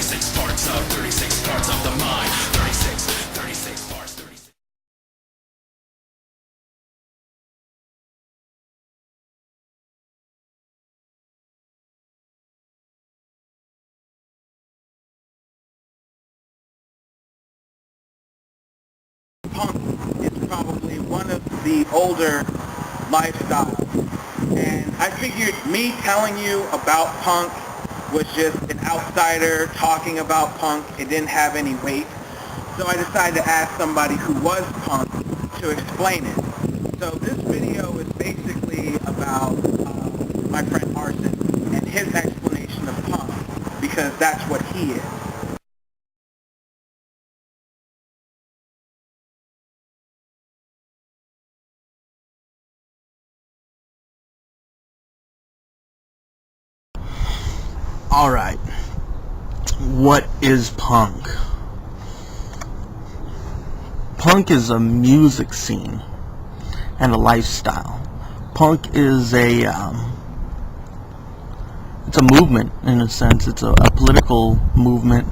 36 parts of, 36 parts of the mind. 36 parts, 36. Punk is probably one of the older lifestyles, and I figured me telling you about punk was just an outsider talking about punk. It didn't have any weight, so I decided to ask somebody who was punk to explain it. So this video is basically about my friend Arson and his explanation of punk, because that's what he is. Alright, what is punk? Punk is a music scene and a lifestyle. Punk is it's a movement, in a sense. It's a political movement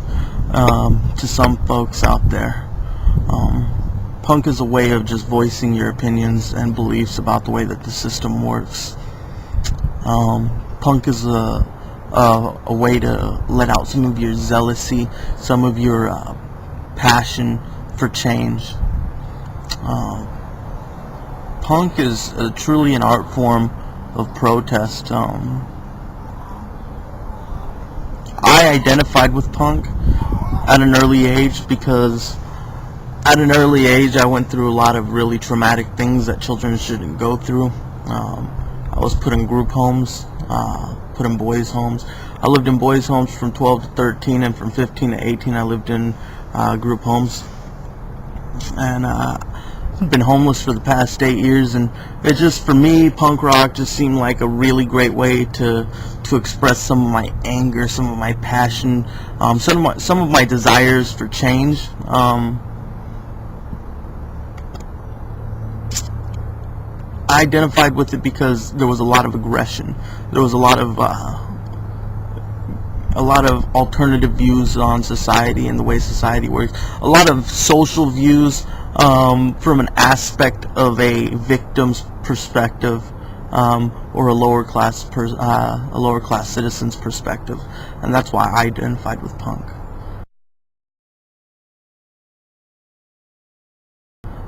to some folks out there. Punk is a way of just voicing your opinions and beliefs about the way that the system works. Punk is a way to let out some of your zealousy, some of your passion for change. Punk is truly an art form of protest. I identified with punk at an early age because at an early age I went through a lot of really traumatic things that children shouldn't go through. I was put in group homes, put in boys' homes. I lived in boys' homes from 12 to 13, and from 15 to 18 I lived in group homes. And I've been homeless for the past 8 years, and it just, for me, punk rock just seemed like a really great way to express some of my anger, some of my passion, some of my desires for change. I identified with it because there was a lot of aggression. There was a lot of alternative views on society and the way society works. A lot of social views from an aspect of a victim's perspective, or a lower class citizen's perspective, and that's why I identified with punk.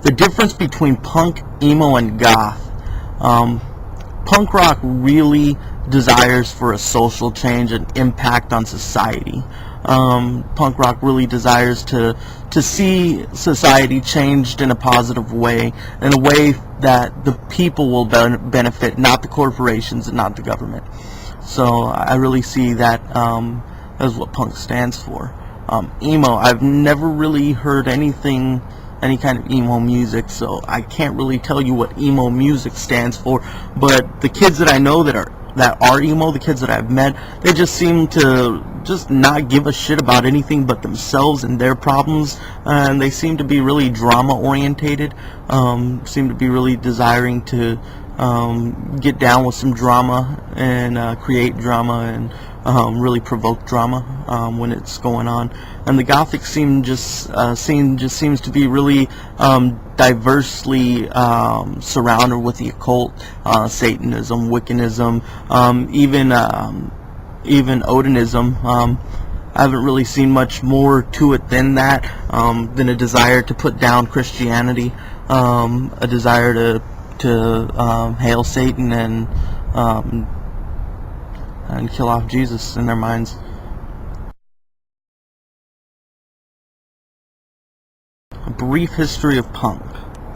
The difference between punk, emo, and goth. Punk rock really desires for a social change and impact on society. Punk rock really desires to see society changed in a positive way, in a way that the people will benefit, not the corporations and not the government. So I really see that as what punk stands for. Emo, I've never really heard any kind of emo music, so I can't really tell you what emo music stands for, but the kids that I know that are emo, the kids that I've met, they just seem to just not give a shit about anything but themselves and their problems, and they seem to be really drama orientated, seem to be really desiring to get down with some drama and create drama and really provoke drama when it's going on. And the gothic scene just seems to be really diversely surrounded with the occult, Satanism, Wiccanism, even Odinism. I haven't really seen much more to it than that, than a desire to put down Christianity, a desire to hail Satan and kill off Jesus in their minds. A brief history of punk.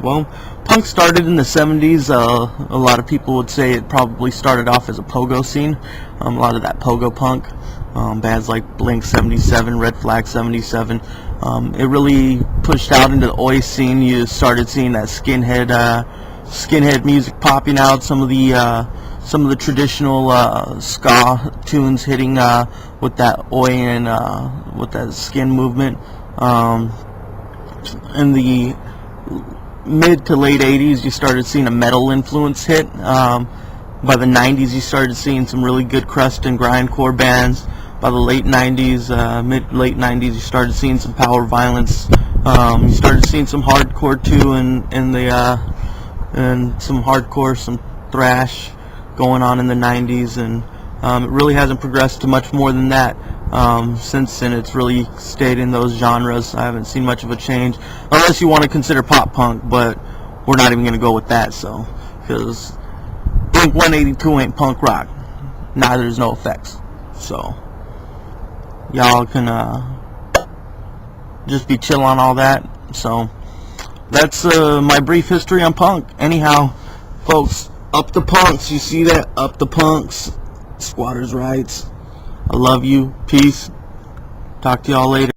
Well, punk started in the 70s. A lot of people would say it probably started off as a pogo scene. A lot of that pogo punk. Bands like Blink 77, Red Flag 77. It really pushed out into the oi scene. You started seeing that skinhead music popping out. Some of the traditional ska tunes hitting with that oi and with that skin movement. In the mid to late 80s, you started seeing a metal influence hit. By the 90s, you started seeing some really good crust and grindcore bands. by the late 90s, late 90s, you started seeing some power violence. You started seeing some hardcore too, and some thrash going on in the 90s, and it really hasn't progressed to much more than that. Since then, it's really stayed in those genres. I haven't seen much of a change, unless you want to consider pop punk, but we're not even going to go with that, so, because Blink 182 ain't punk rock, neither is No Effects, so y'all can just be chill on all that. So that's my brief history on punk. Anyhow, folks, up the punks. You see that? Up the punks. Squatters' rights. I love you. Peace. Talk to y'all later.